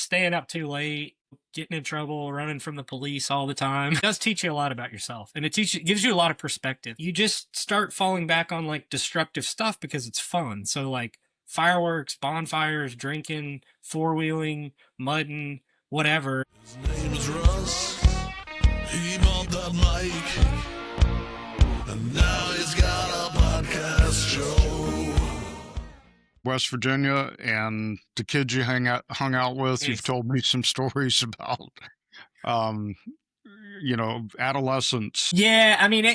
staying up too late, getting in trouble, running from the police all the time. It does teach you a lot about yourself, and gives you a lot of perspective. You just start falling back on like destructive stuff because it's fun. So like fireworks, bonfires, drinking, four-wheeling, mudding, whatever. His name is Russ. He bought that mic, and now he's got a podcast show. West Virginia, and the kids you hung out with, you've told me some stories about, adolescence. Yeah, I mean,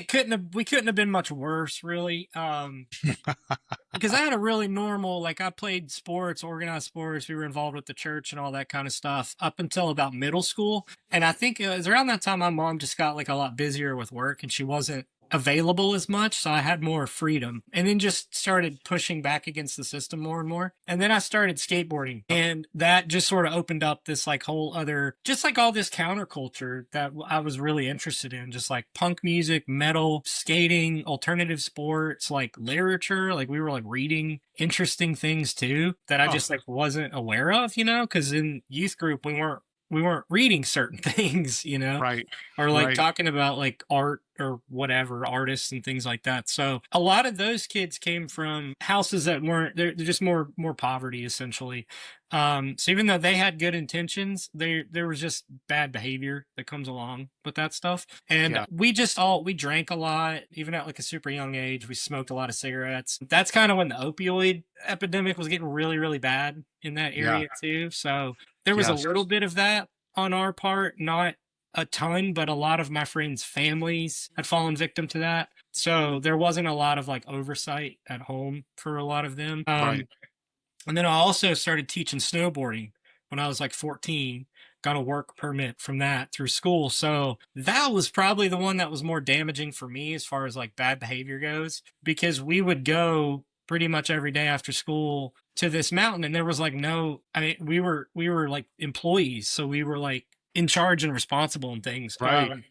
we couldn't have been much worse, really. Because I had a really normal, like I played sports, organized sports. We were involved with the church and all that kind of stuff up until about middle school. And I think it was around that time my mom just got like a lot busier with work and she wasn't available as much. So I had more freedom and then just started pushing back against the system more and more. And then I started skateboarding and that just sort of opened up this like whole other, just like all this counterculture that I was really interested in, just like punk music, metal, skating, alternative sports, like literature. Like we were like reading interesting things too that I just like wasn't aware of, because in youth group we weren't reading certain things, Right. or like Right. talking about like art or whatever, artists and things like that. So a lot of those kids came from houses that they're just more poverty essentially. So even though they had good intentions, there was just bad behavior that comes along with that stuff. And Yeah. we drank a lot, even at like a super young age. We smoked a lot of cigarettes. That's kind of when the opioid epidemic was getting really, really bad in that area too. So there was a little bit of that on our part, not a ton, but a lot of my friends' families had fallen victim to that. So there wasn't a lot of like oversight at home for a lot of them. Right. And then I also started teaching snowboarding when I was like 14, got a work permit from that through school. So that was probably the one that was more damaging for me as far as like bad behavior goes, because we would go pretty much every day after school to this mountain and there was like we were like employees. So we were like in charge and responsible and things. Right.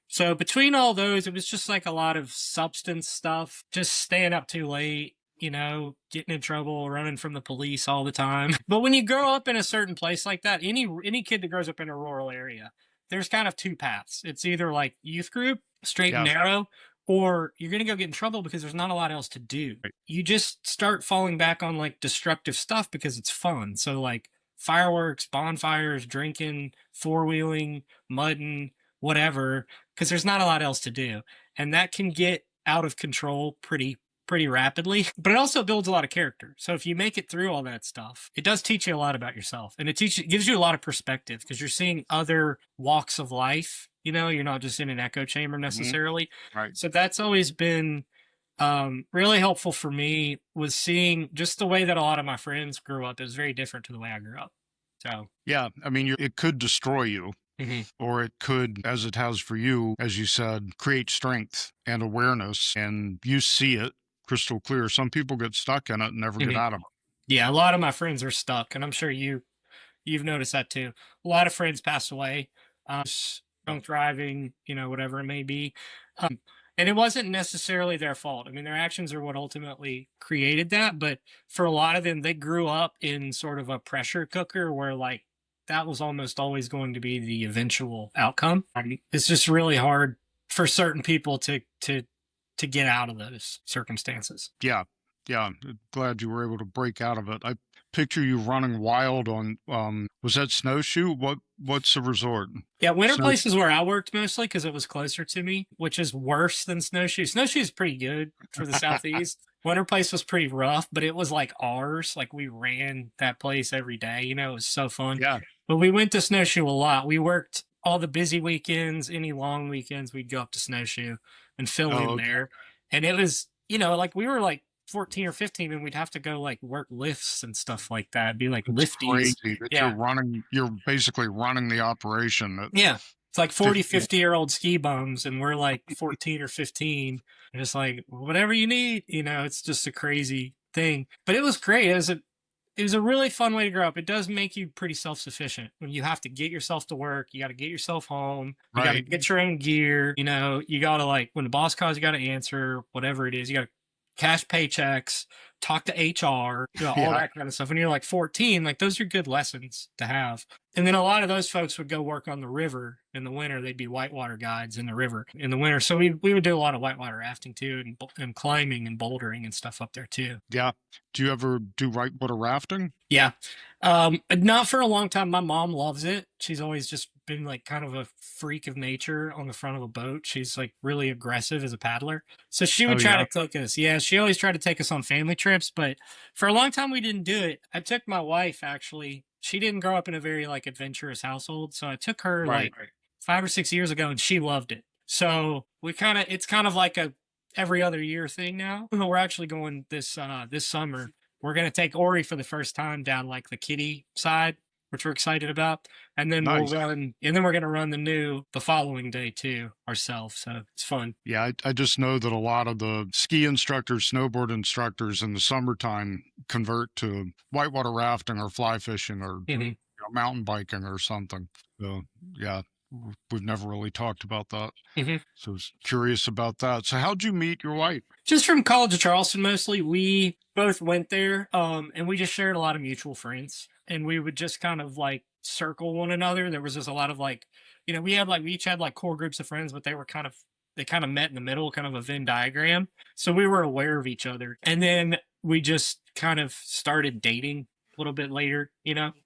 So between all those, it was just like a lot of substance stuff, just staying up too late, getting in trouble, running from the police all the time. But when you grow up in a certain place like that, any kid that grows up in a rural area, there's kind of two paths. It's either like youth group, straight and narrow, or you're going to go get in trouble because there's not a lot else to do. Right. You just start falling back on like destructive stuff because it's fun. So like fireworks, bonfires, drinking, four-wheeling, mudding, whatever, because there's not a lot else to do. And that can get out of control pretty rapidly, but it also builds a lot of character. So if you make it through all that stuff, it does teach you a lot about yourself, and it gives you a lot of perspective because you're seeing other walks of life. You're not just in an echo chamber necessarily. Right. So that's always been really helpful for me, was seeing just the way that a lot of my friends grew up is very different to the way I grew up. So Yeah. I mean, it could destroy you. Or it could, as it has for you, as you said, create strength and awareness, and you see it crystal clear. Some people get stuck in it and never get out of it. Yeah, a lot of my friends are stuck, and I'm sure you've noticed that too. A lot of friends pass away, drunk driving, whatever it may be. And it wasn't necessarily their fault. I mean, their actions are what ultimately created that. But for a lot of them, they grew up in sort of a pressure cooker where like that was almost always going to be the eventual outcome. I mean, it's just really hard for certain people to get out of those circumstances. Yeah. Glad you were able to break out of it. I picture you running wild on, was that Snowshoe? What's the resort? Yeah, Winter Place is where I worked mostly because it was closer to me, which is worse than Snowshoe. Snowshoe is pretty good for the Southeast. Winter Place was pretty rough, but it was like ours. Like we ran that place every day. It was so fun. Yeah. But we went to Snowshoe a lot. We worked all the busy weekends, any long weekends, we'd go up to Snowshoe and fill in there. And it was, like we were like 14 or 15 and we'd have to go like work lifts and stuff like that. It'd be like lifties. Crazy that you're basically running the operation. Yeah. It's like 40, 50-year-old ski bums and we're like 14 or 15. And it's like, whatever you need, it's just a crazy thing. But it was great. It was a really fun way to grow up. It does make you pretty self-sufficient when you have to get yourself to work. You got to get yourself home. You got to get your own gear. You got to like, when the boss calls, you got to answer whatever it is. You got to cash paychecks. talk to HR, all Yeah. that kind of stuff. When you're like 14, like those are good lessons to have. And then a lot of those folks would go work on the river in the winter. They'd be whitewater guides in the river in the winter. So we would do a lot of whitewater rafting too, and climbing and bouldering and stuff up there too. Yeah. Do you ever do whitewater rafting? Yeah. Not for a long time. My mom loves it. She's always just been like kind of a freak of nature on the front of a boat. She's like really aggressive as a paddler. So she would Oh, try yeah. to take us. Yeah, she always tried to take us on family trips, but for a long time we didn't do it. I took my wife actually. She didn't grow up in a very like adventurous household, so I took her Right. like 5 or 6 years ago and she loved it. So it's kind of like a every other year thing now. We're actually going this summer. We're gonna take Ori for the first time down like the kiddie side, which we're excited about, and then Nice. we're gonna run the following day too ourselves. So it's fun. Yeah, I just know that a lot of the ski instructors, snowboard instructors in the summertime convert to whitewater rafting or fly fishing or Mhm. mountain biking or something. So, yeah, we've never really talked about that. Mhm. So I was curious about that. So how'd you meet your wife? Just from College of Charleston mostly. We both went there, and we just shared a lot of mutual friends, and we would just kind of like circle one another. There was just a lot of like, we each had like core groups of friends, but they kind of met in the middle, kind of a Venn diagram. So we were aware of each other, and then we just kind of started dating a little bit later.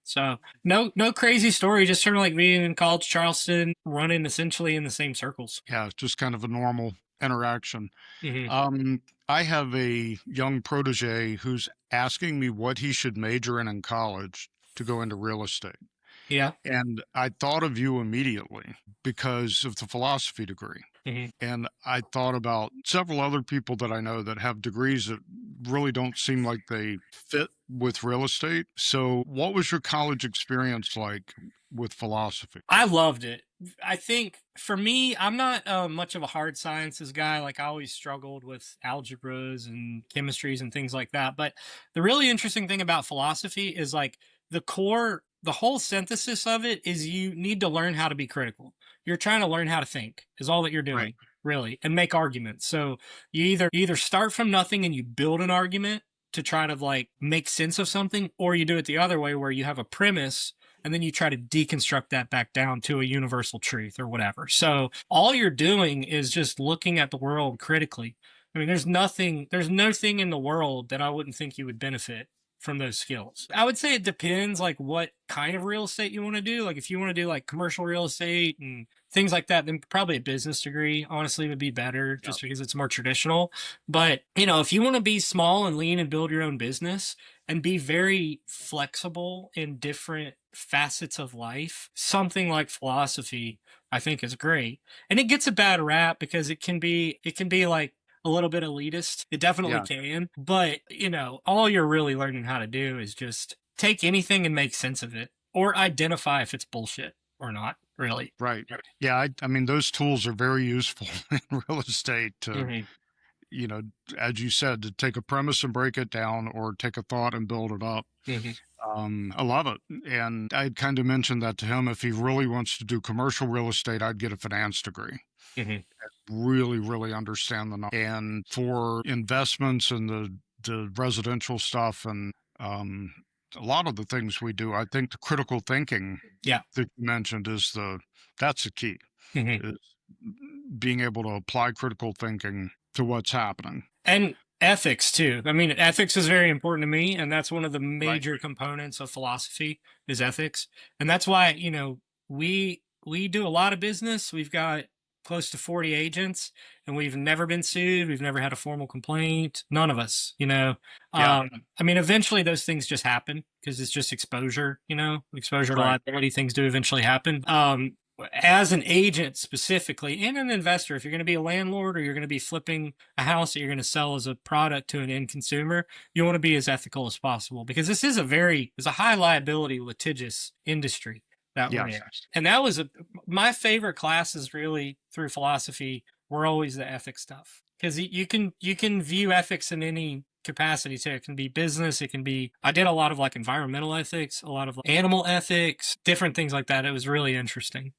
So no crazy story, just sort of like being in College Charleston, running essentially in the same circles. Yeah, it's just kind of a normal interaction. Hmm. I have a young protege who's asking me what he should major in college to go into real estate. Yeah. And I thought of you immediately because of the philosophy degree. Hmm. And I thought about several other people that I know that have degrees that really don't seem like they fit with real estate. So, what was your college experience like with philosophy? I loved it. I think for me, I'm not much of a hard sciences guy. Like I always struggled with algebras and chemistries and things like that. But the really interesting thing about philosophy is like the whole synthesis of it is you need to learn how to be critical. You're trying to learn how to think is all that you're Right. doing, really, and make arguments. So you either start from nothing and you build an argument to try to like make sense of something, or you do it the other way where you have a premise and then you try to deconstruct that back down to a universal truth or whatever. So all you're doing is just looking at the world critically. I mean, there's no thing in the world that I wouldn't think you would benefit from those skills. I would say it depends like what kind of real estate you want to do. Like if you want to do like commercial real estate and things like that, then probably a business degree honestly would be better just because it's more traditional. But, if you want to be small and lean and build your own business and be very flexible in different facets of life, something like philosophy, I think is great. And it gets a bad rap because it can be like a little bit elitist. It definitely Yeah. can. But, all you're really learning how to do is just take anything and make sense of it or identify if it's bullshit or not, really. Right. Yeah. I mean, those tools are very useful in real estate to, Mhm. you know, as you said, to take a premise and break it down or take a thought and build it up. Mhm. I love it. And I'd kind of mentioned that to him. If he really wants to do commercial real estate, I'd get a finance degree. Mhm. Really, really understand the numbers. And for investments and the residential stuff and a lot of the things we do, I think the critical thinking Yeah. that you mentioned that's the key, Mhm. is being able to apply critical thinking to what's happening. And ethics too. I mean, ethics is very important to me, and that's one of the Right. major components of philosophy is ethics. And that's why, we do a lot of business. We've got close to 40 agents and we've never been sued. We've never had a formal complaint. None of us. Yeah. I mean, eventually those things just happen because it's just exposure, exposure to Right. liability, things do eventually happen. As an agent specifically and an investor, if you're going to be a landlord or you're going to be flipping a house that you're going to sell as a product to an end consumer, you want to be as ethical as possible because this is it's a high liability litigious industry that we're Yes. in. And that was my favorite classes really through philosophy were always the ethics stuff because you can view ethics in any capacity too. It can be business. It can be, I did a lot of like environmental ethics, a lot of like, animal ethics, different things like that. It was really interesting.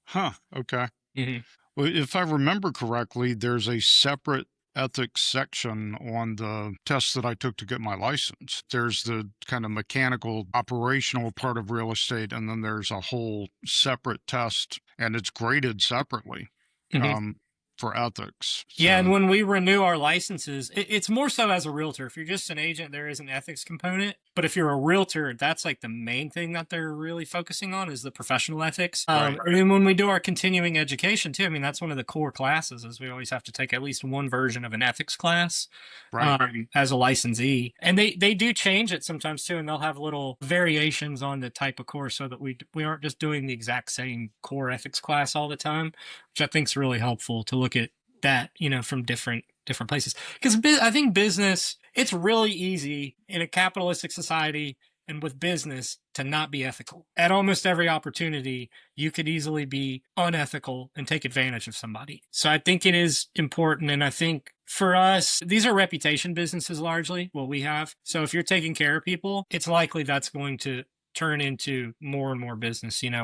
Huh. Okay. Mhm. Well, if I remember correctly, there's a separate ethics section on the test that I took to get my license. There's the kind of mechanical, operational part of real estate, and then there's a whole separate test, and it's graded separately for ethics. Yeah, and So, when we renew our licenses, it's more so as a realtor. If you're just an agent, there is an ethics component. But if you're a realtor, that's like the main thing that they're really focusing on is the professional ethics. Right. And when we do our continuing education too, I mean, that's one of the core classes is we always have to take at least one version of an ethics class right. as a licensee. And they do change it sometimes too, and they'll have little variations on the type of course so that we aren't just doing the exact same core ethics class all the time, which I think is really helpful to look at that, you know, from different places. Because I think business, it's really easy in a capitalistic society and with business to not be ethical. At almost every opportunity, you could easily be unethical and take advantage of somebody. So I think it is important. And I think for us, these are reputation businesses largely, what we have. So if you're taking care of people, it's likely that's going to turn into more and more business. You know,